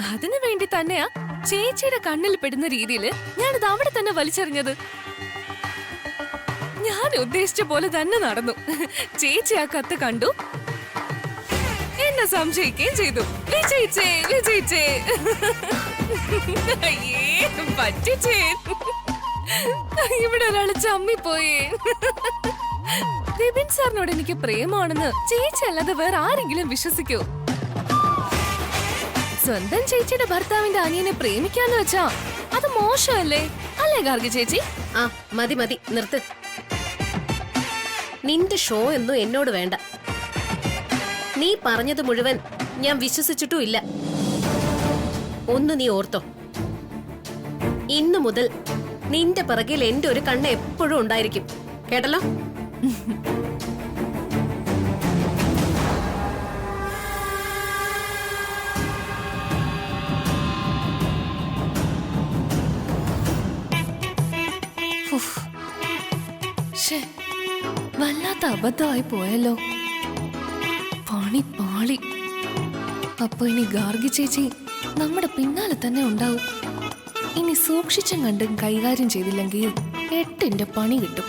അതിനു വേണ്ടി തന്നെയാ ചേച്ചിയുടെ കണ്ണിൽ പെടുന്ന രീതിയിൽ ഞാനത് അവിടെ തന്നെ വലിച്ചെറിഞ്ഞത്. ഞാൻ ഉദ്ദേശിച്ച പോലെ തന്നെ നടന്നു. ചേച്ചി ആ കത്ത് കണ്ടു, എന്നെ സംശയിക്കുകയും ചെയ്തു. വിജയിച്ചേ വിജയിച്ചേ. അയ്യേ പറ്റിച്ചേ. ഇവിടെ ഒരാള് ചമ്മിപ്പോയേ. വിപിൻ സാറിനോട് എനിക്ക് പ്രേമാണെന്ന് ചേച്ചി അല്ലാതെ വേറെ ആരെങ്കിലും വിശ്വസിക്കോ? സ്വന്തം ചേച്ചിയുടെ ഭർത്താവിന്റെ അനിയനെ പ്രേമിക്കാന്ന് വെച്ചാ അത് മോശമല്ലേ? അല്ലേ ഗാർഗി ചേച്ചി? ആ മതി മതി നിർത്ത്. നിന്റെ ഷോ ഒന്നും എന്നോട് വേണ്ട. നീ പറഞ്ഞത് മുഴുവൻ ഞാൻ വിശ്വസിച്ചിട്ടും ഇല്ല. ഒന്ന് നീ ഓർത്തോ, ഇന്നു മുതൽ നിന്റെ പിറകിൽ എന്റെ ഒരു കണ്ണ് എപ്പോഴും ഉണ്ടായിരിക്കും. കേട്ടല്ലോ? വല്ലാത്ത അബദ്ധമായി പോയല്ലോ. പണി പാളി. അപ്പൊ ഇനി ഗാർഗി ചേച്ചി നമ്മുടെ പിന്നാലെ തന്നെ ഉണ്ടാവും. ഇനി സൂക്ഷിച്ചും കണ്ടും കൈകാര്യം ചെയ്തില്ലെങ്കിൽ 8ന്റെ പണി കിട്ടും.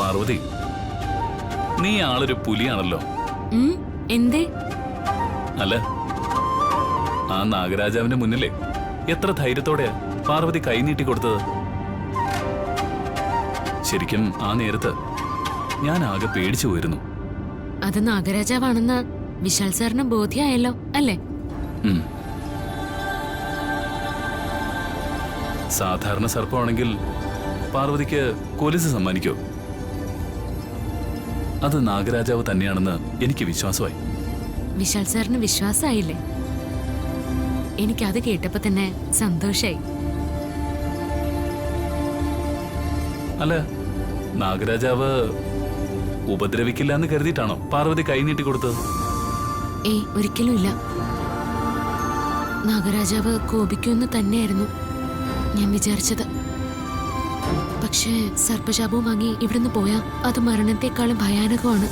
പാർവതി, നീ ആളൊരു പുലിയാണല്ലോ. എന്തേ? അല്ല, ആ നാഗരാജാവിന്റെ മുന്നിലേ എത്ര ധൈര്യത്തോടെയാ പാർവതി കൈനീട്ടി കൊടുത്തത്. ശരിക്കും ആ നേരത്ത് ഞാൻ ആകെ പേടിച്ചു പോയിരുന്നു. അത് നാഗരാജാവാണെന്ന് വിശാൽ സാറിന് ബോധ്യായല്ലോ അല്ലേ? സാധാരണ സർപ്പമാണെങ്കിൽ പാർവതിക്ക് പോലീസ് സമ്മാനിക്കോ? അത് നാഗരാജാവ് തന്നെയാണെന്ന് എനിക്ക് വിശ്വാസമായി. വിശാൽ സാറിന് വിശ്വാസമായില്ലേ? എനിക്കത് കേട്ടപ്പോ തന്നെ സന്തോഷായി. അല്ല, നാഗരാജാവ് ഉപദ്രവിക്കില്ല എന്ന് കരുതിയിട്ടാണോ പാർവതി കൈനീട്ടി കൊടുത്തത്? ഏയ്, ഒരിക്കലും ഇല്ല. നാഗരാജാവ് കോപിക്കുമെന്ന് തന്നെയായിരുന്നു ഞാൻ വിചാരിച്ചത്. പക്ഷേ സർപ്പശാപവും വാങ്ങി ഇവിടുന്ന് പോയാ അത് മരണത്തെക്കാളും ഭയാനകമാണ്.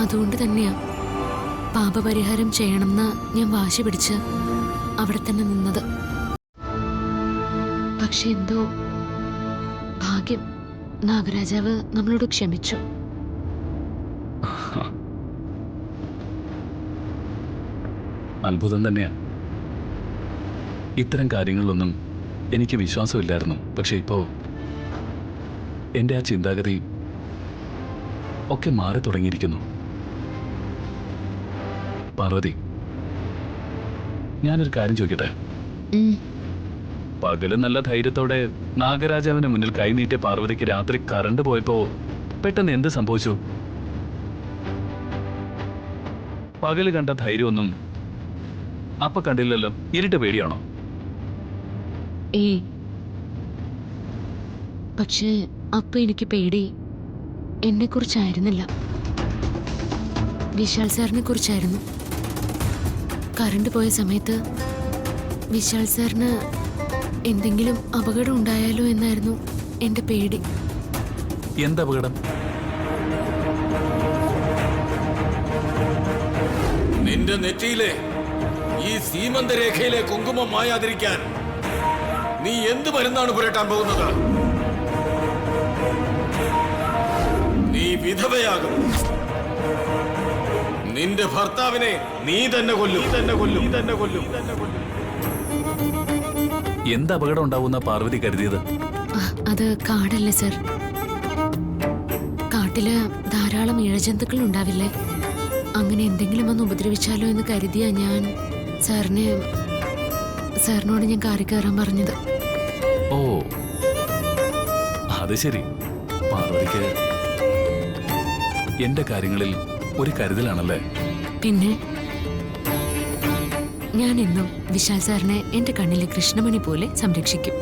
അതുകൊണ്ട് തന്നെയാ പാപപരിഹാരം ചെയ്യണമെന്ന് ഞാൻ വാശി പിടിച്ച് അവിടെ തന്നെ നിന്നത്. പക്ഷെ എന്തോ ഭാഗ്യം, നാഗരാജാവ് നമ്മളോട് ക്ഷമിച്ചു. അത്ഭുതം തന്നെയാ. ഇത്തരം കാര്യങ്ങളിലൊന്നും എനിക്ക് വിശ്വാസമില്ലായിരുന്നു. പക്ഷെ ഇപ്പോ എൻ്റെ ആ ചിന്താഗതി ഒക്കെ മാറി തുടങ്ങിയിരിക്കുന്നു. പാർവതി, ഞാനൊരു കാര്യം ചോദിക്കട്ടെ? പകല് നല്ല ധൈര്യത്തോടെ നാഗരാജാവിന്റെ മുന്നിൽ കൈനീട്ടിയ പാർവതിക്ക് രാത്രി കറണ്ട് പോയപ്പോ പെട്ടെന്ന് എന്ത് സംഭവിച്ചു? പകല് കണ്ട ധൈര്യമൊന്നും അപ്പൊ കണ്ടില്ലല്ലോ. ഇരുട്ട് പേടിയാണോ? ഏയ്, പക്ഷേ അപ്പൊ എനിക്ക് പേടി എന്നെ കുറിച്ചായിരുന്നില്ല, വിശാൽ സാറിനെ കുറിച്ചായിരുന്നു. കറണ്ട് പോയ സമയത്ത് വിശാൽ സാറിന് എന്തെങ്കിലും അപകടം ഉണ്ടായാലോ എന്നായിരുന്നു എന്റെ പേടി. എന്തപകടം? നിന്റെ നെറ്റിയിലെ ഈ സീമന്തരേഖയിലെ കുങ്കുമം മായാതിരിക്കാൻ നീ എന്ത് മരുന്നാണ് പുരട്ടാൻ പോകുന്നത്? നീ വിധവയാകും. നിന്റെ ഭർത്താവിനെ നീ തന്നെ കൊല്ലും. എന്ത് അപകടം ഉണ്ടാവുന്ന പാർവതി കരുതിയത്? അത് കാടല്ലേ സർ? കാട്ടില് ധാരാളം ഇഴജന്തുക്കൾ ഉണ്ടാവില്ലേ? അങ്ങനെ എന്തെങ്കിലും വന്ന് ഉപദ്രവിച്ചാലോ എന്ന് കരുതിയാ ഞാൻ സാറിനോട് ഞാൻ കാറി കയറാൻ പറഞ്ഞത്. ഓ, അത് ശരി. പാർവതിക്ക് എന്റെ കാര്യങ്ങളിൽ ഒരു കരുതലാണല്ലേ? പിന്നെ ഞാൻ എന്നും വിശാൽ സാറിനെ എന്റെ കണ്ണിലെ കൃഷ്ണമണി പോലെ സംരക്ഷിക്കും.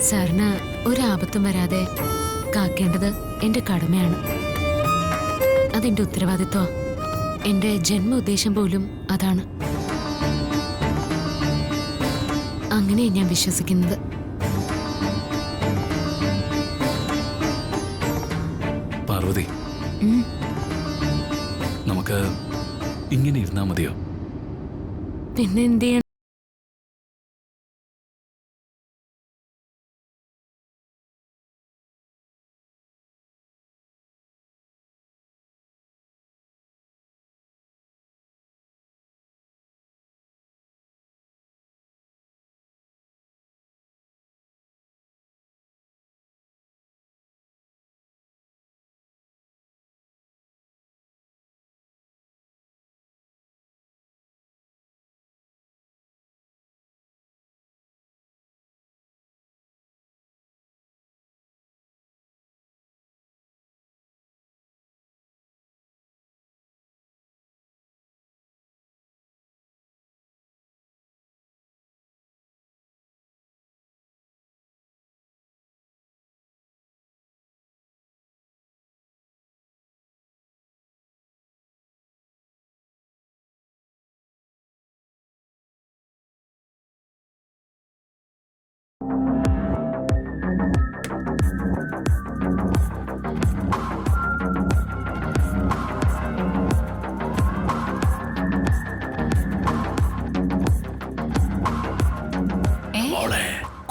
സാറിന് ഒരാപത്തും വരാതെ കാക്കേണ്ടത് എന്റെ കടമയാണ്. അതെന്റെ ഉത്തരവാദിത്വം. എന്റെ ജന്മ ഉദ്ദേശം പോലും അതാണ്. അങ്ങനെയാ ഞാൻ വിശ്വസിക്കുന്നത്. പാർവതി, നമുക്ക് ഇങ്ങനെ ഇരുന്നാ മതിയോ? പിന്നെ എന്ത് ചെയ്യണം?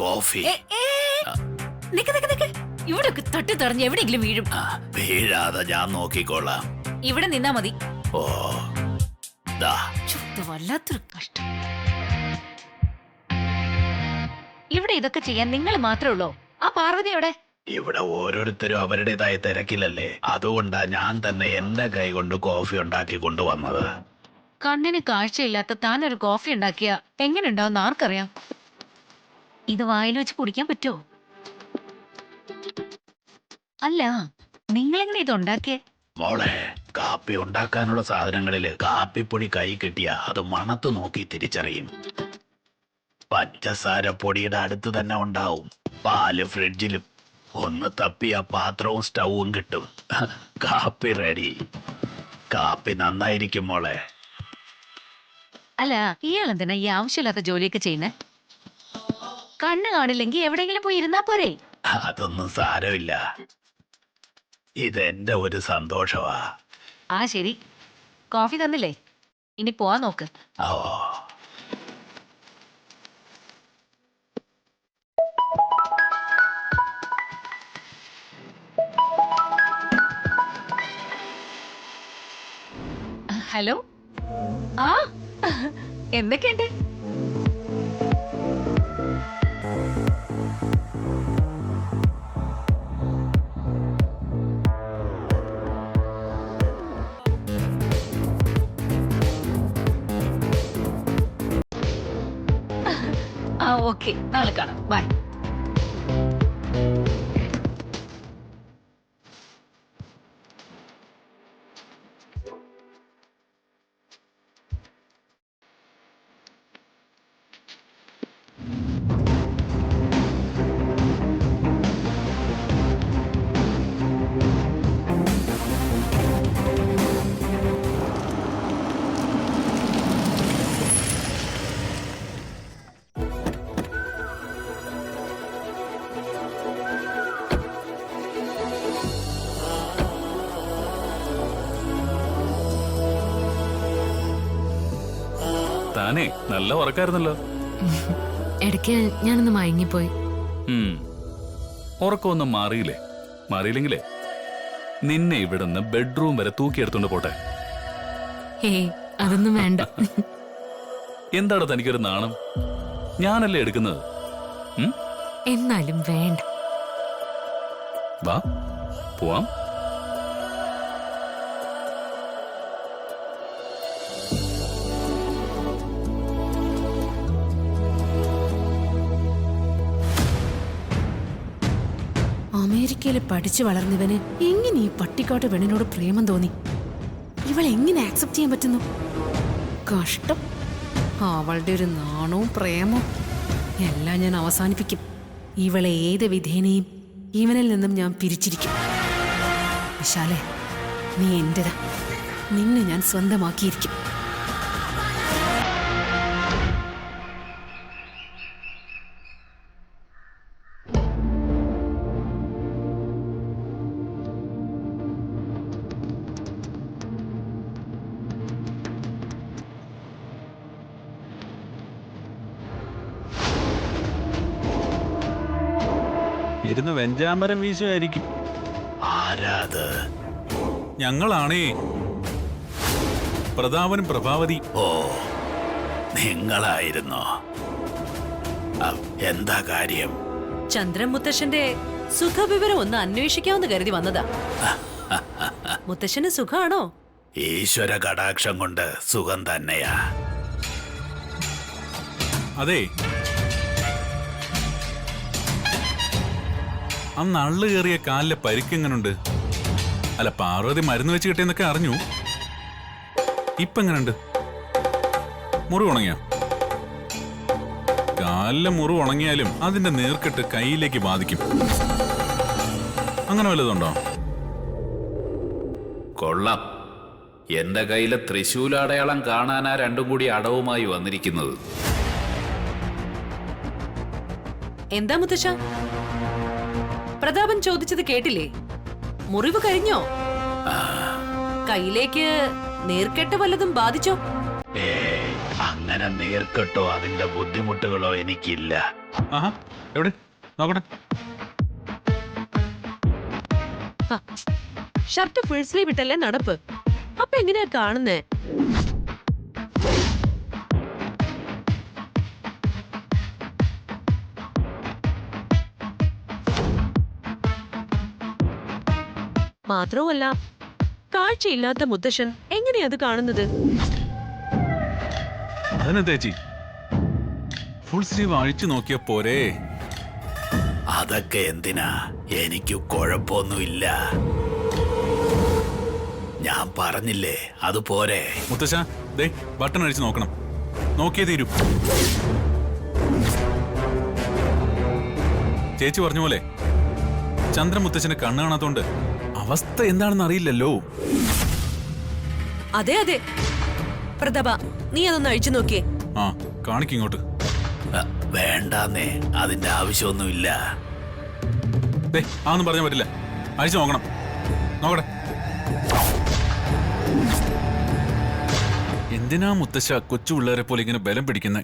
കോഫി ഇവിടെ തട്ടി തെറിഞ്ഞ് എവിടെയെങ്കിലും വീഴും. വീഴാതെ ഞാൻ നോക്കിക്കോളാം. ഇവിടെ നിന്നാ മതി. ഓ ദാ ഇത് വല്ലാത്തൊരു കഷ്ടം. ഇവിടെ ഇതൊക്കെ ചെയ്യാൻ നിങ്ങൾ മാത്രമേ ഉള്ളൂ? ആ പാർവതിയോടെ? ഇവിടെ ഓരോരുത്തരും അവരുടേതായ തിരക്കിലല്ലേ, അതുകൊണ്ടാ ഞാൻ തന്നെ എന്റെ കൈ കൊണ്ട് കോഫി ഉണ്ടാക്കി കൊണ്ടുവന്നത്. കണ്ണിന് കാഴ്ചയില്ലാത്ത താനൊരു കോഫി ഉണ്ടാക്കിയ എങ്ങനെ ഉണ്ടാവും ആർക്കറിയാം. ഇത് വായിൽ വെച്ച് കുടിക്കാൻ പറ്റുമോ? അല്ല, നിങ്ങളെങ്ങനെ ഇത് ഉണ്ടാക്കിയേ? മോളെ, കാപ്പി ഉണ്ടാക്കാനുള്ള സാധനങ്ങളില് കാപ്പിപ്പൊടി കൈ കിട്ടിയ അത് മണത്ത് നോക്കി തിരിച്ചറിയും. പഞ്ചസാര പൊടിയുടെ അടുത്ത് തന്നെ ഉണ്ടാവും. പാല് ഫ്രിഡ്ജിലും. ഒന്ന് തപ്പിയ പാത്രവും സ്റ്റൗവും കിട്ടും. കാപ്പി റെഡി. കാപ്പി നന്നായിരിക്കും മോളെ. അല്ല, ഇയാളെന്തിനാ ഈ ആവശ്യമില്ലാത്ത ജോലിയൊക്കെ ചെയ്യുന്നേ? കണ്ണ് കാണില്ലെങ്കിൽ എവിടെയെങ്കിലും പോയി ഇരുന്നാ പോരെ? അതൊന്നും സാരമില്ല. ഇതെന്റെ ഒരു സന്തോഷമാ. ആ ശരി, കോഫി തന്നില്ലേ, ഇനി പോവാൻ നോക്ക്. ഓ ഹലോ. ആ എന്തൊക്കെയുണ്ട്? ആ ഓക്കെ, നാളെ കാണാം. ബൈ. താനേ നല്ല ഉറക്കായിരുന്നല്ലോ. ഇടയ്ക്ക് ഞാനൊന്ന് മയങ്ങിപ്പോയി. ഉറക്കമൊന്നും മാറിയില്ലേ? മാറിയില്ലെങ്കിലേ നിന്നെ ഇവിടുന്ന് ബെഡ്റൂം വരെ തൂക്കിയെടുത്തോണ്ട് പോട്ടെ. ഏയ് അതൊന്നും വേണ്ട. എന്താണ് തനിക്കൊരു നാണം? ഞാനല്ലേ എടുക്കുന്നത്. എന്നാലും വേണ്ട. വാ പോവാം. അമേരിക്കയിൽ പഠിച്ചു വളർന്നവന് എങ്ങനെ ഈ പട്ടിക്കാട്ട് പെണ്ണിനോട് പ്രേമം തോന്നി? ഇവളെങ്ങനെ ആക്സെപ്റ്റ് ചെയ്യാൻ പറ്റുന്നു? കഷ്ടം. അവളുടെ ഒരു നാണവും പ്രേമവും എല്ലാം ഞാൻ അവസാനിപ്പിക്കും. ഇവളെ ഏത് വിധേനയും ഇവനിൽ നിന്നും ഞാൻ പിരിച്ചിരിക്കും. വിശാലേ, നീ എന്റേതാ. നിന്നെ ഞാൻ സ്വന്തമാക്കിയിരിക്കും. ഇരുന്ന് വെഞ്ചാമരം വീശുമായിരിക്കും. ആരാത്? ഞങ്ങളാണേ, പ്രതാപനും പ്രഭാവതി. ഓ, നിങ്ങളായിരുന്നോ? എന്താ കാര്യം? ചന്ദ്രൻ മുത്തശ്ശന്റെ സുഖവിവരം ഒന്ന് അന്വേഷിക്കാമെന്ന് കരുതി വന്നതാ. മുത്തശ്ശന് സുഖാണോ? ഈശ്വര കടാക്ഷം കൊണ്ട് സുഖം തന്നെയാ. അതെ, അന്ന് അള്ളു കയറിയ കാലിലെ പരിക്കെങ്ങനുണ്ട്? അല്ല, പാർവതി മരുന്ന് വെച്ച് കിട്ടിയെന്നൊക്കെ അറിഞ്ഞു. ഇപ്പൊ എങ്ങനുണ്ട്? മുറിവ് ഉണങ്ങിയോ? കാലിലെ മുറിവ് ഉണങ്ങിയാലും അതിന്റെ നീർക്കെട്ട് കൈയിലേക്ക് ബാധിക്കും. അങ്ങനെ വല്ലതുണ്ടോ? കൊള്ളാം. എന്റെ കയ്യിലെ തൃശൂലടയാളം കാണാനാ രണ്ടും കൂടി അടവുമായി വന്നിരിക്കുന്നത്. എന്താ മുത്തശ്ശ? പ്രതാപൻ ചോദിച്ചത് കേട്ടില്ലേ? മുറിവ് കഴിഞ്ഞോ? കയ്യിലേക്ക് നീർക്കെട്ട് വല്ലതും ബാധിച്ചോ? അങ്ങനെ നീർക്കെട്ടോ അതിന്റെ ബുദ്ധിമുട്ടുകളോ എനിക്കില്ല. ആഹാ, എവിടെ നോക്കട്ടെ. ഷർട്ട് ഫുൾ സ്ലീവ് ഇട്ടല്ലേ നടപ്പ്. അപ്പൊ എങ്ങനെയാ കാണുന്നേ? മാത്രവുമല്ല, കാഴ്ചയില്ലാത്ത മുത്തശ്ശൻ എങ്ങനെയാ അത് കാണുന്നത്? അതിനെ ചേച്ചി ഫുൾ സ്ലീവ് അഴിച്ചു നോക്കിയ പോരെ. അതൊക്കെ എന്തിനാ? എനിക്ക് കുഴപ്പമൊന്നുമില്ല. ഞാൻ പറഞ്ഞില്ലേ, അത് പോരെ. മുത്തശ്ശ, ദേ ബട്ടൺ അഴിച്ചു നോക്കണം. നോക്കിയേ തീരൂ. ചേച്ചി പറഞ്ഞ പോലെ ചന്ദ്രൻ മുത്തശ്ശന് കണ്ണു കാണാത്തോണ്ട് അവസ്ഥ എന്താണെന്ന് അറിയില്ലല്ലോ. അതെ അതെ പ്രതാപ, നീ അതൊന്ന് അഴിച്ചു നോക്കിയേ. ആ, കാണിക്കിങ്ങോട്ട്. വേണ്ടാന്നേ, അതിന്റെ ആവശ്യമൊന്നുമില്ല. ദേ, അതൊന്നും പറഞ്ഞാൽ പറ്റില്ല. അഴിച്ചു നോക്കണം. നോക്കട്ടെ. എന്തിനാ മുത്തശ്ശ കൊച്ചു പിള്ളേരെ പോലെ ഇങ്ങനെ ബലം പിടിക്കുന്നേ?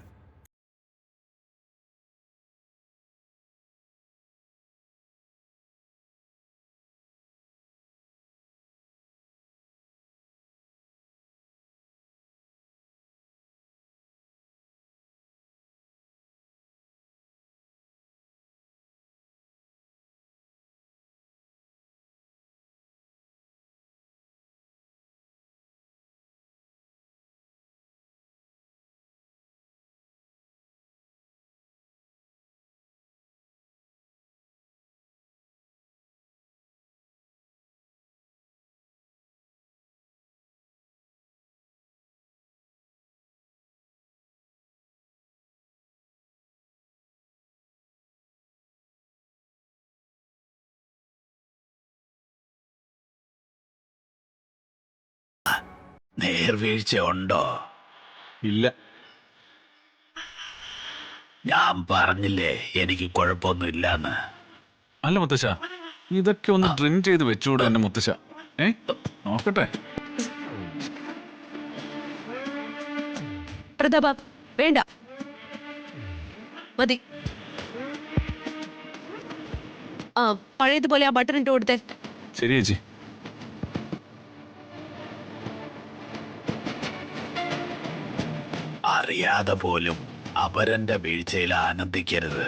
നേർവീഴ്ച ഉണ്ടോ? ഇല്ല. ഞാൻ പറഞ്ഞില്ലേ എനിക്ക് കുഴപ്പമൊന്നുമില്ലാന്ന്. അല്ല മുത്തശ്ശ, ഇതൊക്കെ ഒന്ന് ഡ്രിം ചെയ്ത് വെച്ചുകൂടെ എന്റെ മുത്തശ്ശ? നോക്കട്ടെ. പ്രതാപ, വേണ്ട, മതി. പഴയതുപോലെ ആ ബട്ടൺ ഇട്ട് കൊടുത്തേ. ശരി ചേച്ചി. അറിയാതെ പോലും അപരന്റെ വീഴ്ചയിൽ ആനന്ദിക്കരുത്.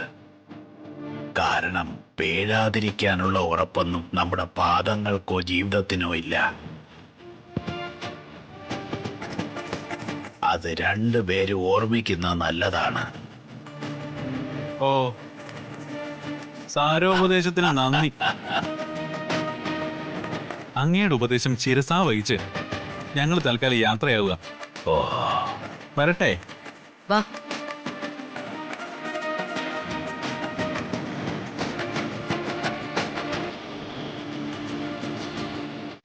കാരണം പേഴാതിരിക്കാനുള്ള ഉറപ്പൊന്നും നമ്മുടെ പാദങ്ങൾക്കോ ജീവിതത്തിനോ ഇല്ല. അത് രണ്ടുപേരും ഓർമ്മിക്കുന്നത് നല്ലതാണ്. ഓ, സാരോപദേശത്തിന് നന്ദി. അങ്ങയുടെ ഉപദേശം ശിരസാ വഹിച്ച് ഞങ്ങൾ തൽക്കാലം യാത്രയാവുക. ഓ, വരട്ടെ. വാ.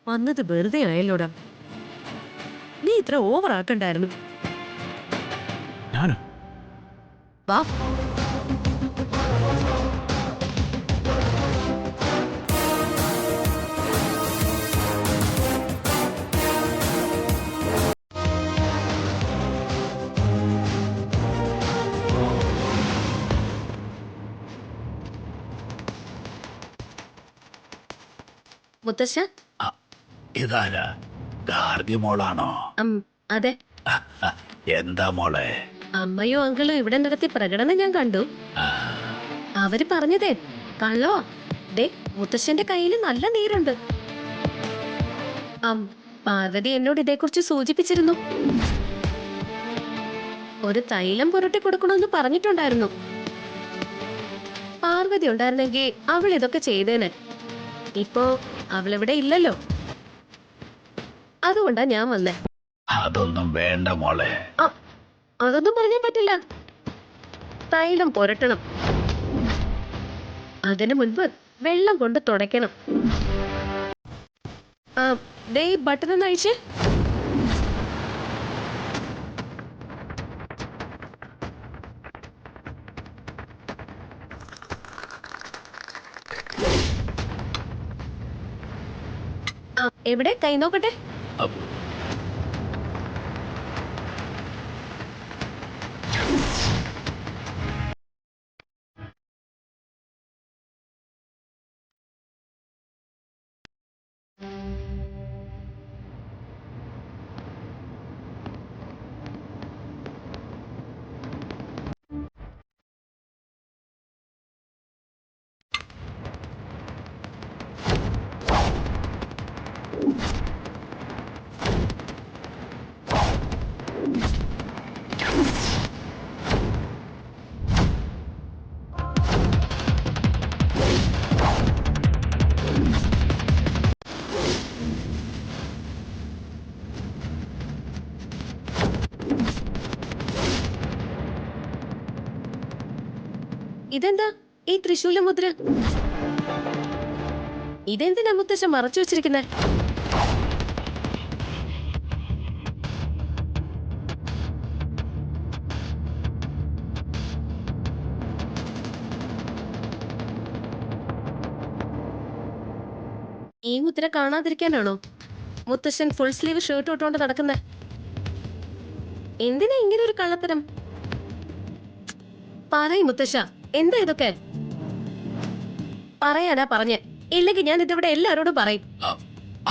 വന്നത് വെറുതെ ആയല്ലോടാ. നീ ഇത്ര ഓവർ ആക്കണ്ടായിരുന്നു. ഞാനോ? വാ. മുത്തശ്ശ. ഇതാരാ? ഗാർഗി മോളാണോ? അതെ. എന്താ മോളെ? അമ്മയും അങ്കിളും ഇവിടെ നടത്തിയ പ്രകടനം ഞാൻ കണ്ടു. അവര് പറഞ്ഞതേ കള്ളോ. ദേ മുത്തശ്ശന്റെ കയ്യിൽ നല്ല നീരുണ്ട്. പാർവതി എന്നോട് ഇതേക്കുറിച്ച് സൂചിപ്പിച്ചിരുന്നു. ഒരു തൈലം പുരട്ടി കൊടുക്കണമെന്ന് പറഞ്ഞിട്ടുണ്ടായിരുന്നു. പാർവതി ഉണ്ടായിരുന്നെങ്കിൽ അവൾ ഇതൊക്കെ ചെയ്തേനെ. ഇപ്പോ അവളിവിടെ ഇല്ലല്ലോ, അതുകൊണ്ടാ ഞാൻ വന്നേ. അതൊന്നും വേണ്ട മോളെ. അതൊന്നും പറഞ്ഞാൻ പറ്റില്ല. തൈലം പുരട്ടണം. അതിനു മുൻപ് വെള്ളം കൊണ്ട് തുടയ്ക്കണം. ദേ ഈ ബട്ടൺ ഒന്ന് അഴിച്ച്. എവിടെ കൈ നോക്കട്ടെ. ഇതെന്താ ഈ തൃശൂല മുദ്ര? ഇതെന്തിനാ മുത്തശ്ശൻ മറച്ചു വെച്ചിരിക്കുന്നെ? ഈ മുദ്ര കാണാതിരിക്കാനാണോ മുത്തശ്ശൻ ഫുൾ സ്ലീവ് ഷർട്ട് ഇട്ടുകൊണ്ട് നടക്കുന്നേ? എന്തിനാ ഇങ്ങനെ ഒരു കള്ളത്തരം? പറയും മുത്തശ്ശ, എന്താ ഇതൊക്കെ? പറയാനാ പറഞ്ഞേ, ഇല്ലെങ്കിൽ ഞാൻ ഇതിവിടെ എല്ലാരോടും പറയും.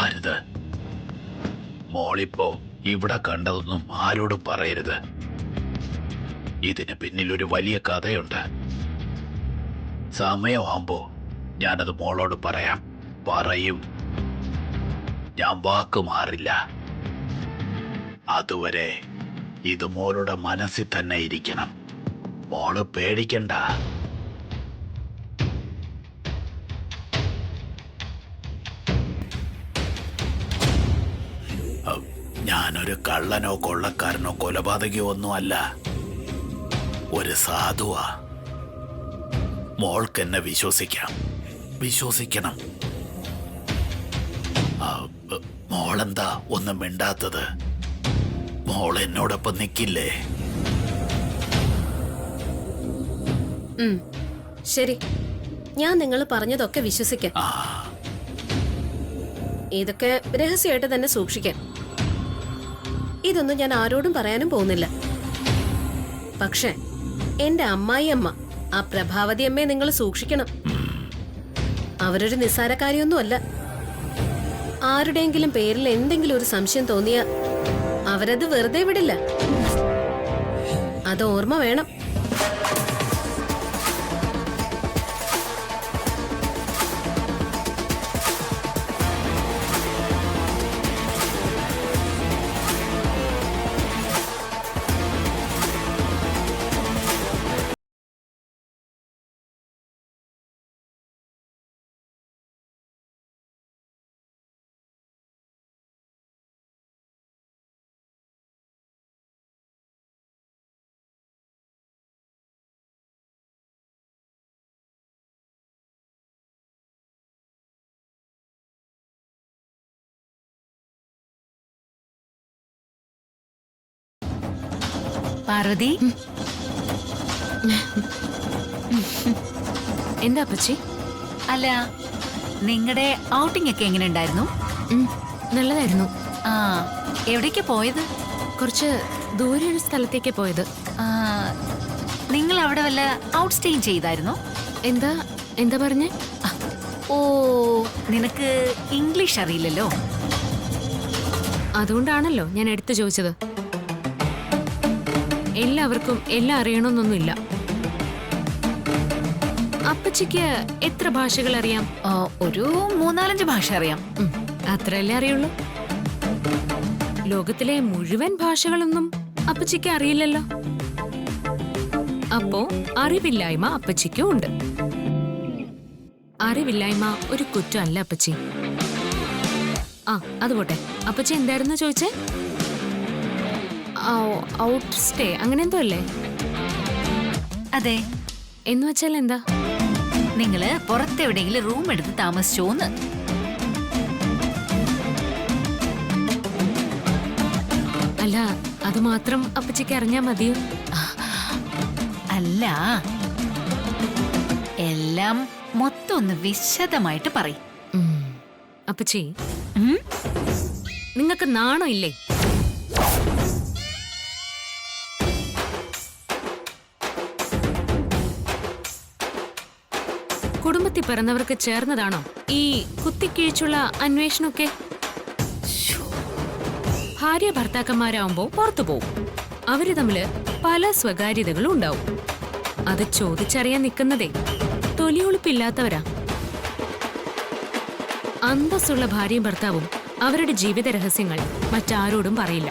അരുത് മോളിപ്പോ ഇവിടെ കണ്ടതൊന്നും ആരോടും പറയരുത്. ഇതിന് പിന്നിൽ ഒരു വലിയ കഥയുണ്ട്. സമയമാകുമ്പോ ഞാനത് മോളോട് പറയാം. പറയും. ഞാൻ വാക്ക് മാറില്ല. അതുവരെ ഇത് മോളുടെ മനസ്സിൽ തന്നെ ഇരിക്കണം. മോള് പേടിക്കണ്ട. ഞാനൊരു കള്ളനോ കൊള്ളക്കാരനോ കൊലപാതകയോ ഒന്നുമല്ല. ഒരു സാധുവാ. മോൾക്കെന്നെ വിശ്വസിക്കാം. വിശ്വസിക്കണം. മോളെന്താ ഒന്നും മിണ്ടാത്തത്? മോൾ എന്നോടൊപ്പം നിൽക്കില്ലേ? ശരി, ഞാൻ നിങ്ങൾ പറഞ്ഞതൊക്കെ വിശ്വസിക്കാം. ഇതൊക്കെ രഹസ്യമായിട്ട് തന്നെ സൂക്ഷിക്കാം. ഇതൊന്നും ഞാൻ ആരോടും പറയാനും പോകുന്നില്ല. പക്ഷെ എന്റെ അമ്മായി അമ്മ, ആ പ്രഭാവതി അമ്മയെ നിങ്ങൾ സൂക്ഷിക്കണം. അവരൊരു നിസ്സാരക്കാരിയൊന്നുമല്ല. ആരുടെയെങ്കിലും പേരിൽ എന്തെങ്കിലും ഒരു സംശയം തോന്നിയ അവരത് വെറുതെ വിടില്ല. അത് ഓർമ്മ വേണം. പാർവതി, എന്താ അപ്പച്ചി? അല്ല, നിങ്ങളുടെ ഔട്ടിംഗ് ഒക്കെ എങ്ങനെ ഉണ്ടായിരുന്നു? നല്ലതായിരുന്നു. എവിടേക്കാ പോയത്? കുറച്ച് ദൂരെ ഒരു സ്ഥലത്തേക്ക് പോയത്. നിങ്ങൾ അവിടെ വല്ല ഔട്ട് സ്റ്റേ ചെയ്തായിരുന്നോ? എന്താ എന്താ പറഞ്ഞേ? ഓ, നിനക്ക് ഇംഗ്ലീഷ് അറിയില്ലല്ലോ. അതുകൊണ്ടാണല്ലോ ഞാൻ എടുത്തു ചോദിച്ചത്. എല്ലാവർക്കും എല്ലാം അറിയണമെന്നൊന്നുമില്ല. അപ്പച്ചിക്ക് എത്ര ഭാഷകൾ അറിയാം? ഒരു 3-4 ഭാഷ അറിയാം. അത്രയല്ലേ അറിയുള്ളൂ. ലോകത്തിലെ മുഴുവൻ ഭാഷകളൊന്നും അപ്പച്ചിക്ക് അറിയില്ലല്ലോ. അപ്പോ അറിവില്ലായ്മ അപ്പച്ചിക്കും ഉണ്ട്. അറിവില്ലായ്മ ഒരു കുറ്റമല്ല അപ്പച്ചി. അത് പോട്ടെ, അപ്പച്ചി എന്തായിരുന്നു ചോദിച്ചേ? ഔട്ട് സ്റ്റേ അങ്ങനെ എന്തോ അല്ലേ? അതെ. എന്ന് വെച്ചാൽ എന്താ? നിങ്ങള് പുറത്തെവിടെയെങ്കിലും റൂം എടുത്ത് താമസിച്ചോന്ന്. അല്ല, അത് മാത്രം അപ്പച്ചിക്ക് അറിഞ്ഞാ മതിയോ? അല്ല, എല്ലാം മൊത്തം ഒന്ന് വിശദമായിട്ട് പറയും. അപ്പച്ചി, നിങ്ങൾക്ക് നാണം ഇല്ലേ? കുടുംബത്തിൽ പിറന്നവർക്ക് ചേർന്നതാണോ ഈ കുത്തിക്കിഴിച്ചുള്ള അന്വേഷണമൊക്കെ? ഭാര്യ ഭർത്താക്കന്മാരാവുമ്പോ പുറത്തു പോവും. അവര് തമ്മില് പല സ്വകാര്യതകളും ഉണ്ടാവും. അത് ചോദിച്ചറിയാൻ നിൽക്കുന്നതേ തൊലിയൊളിപ്പില്ലാത്തവരാ. അന്തസ്സുള്ള ഭാര്യയും ഭർത്താവും അവരുടെ ജീവിത രഹസ്യങ്ങൾ മറ്റാരോടും പറയില്ല.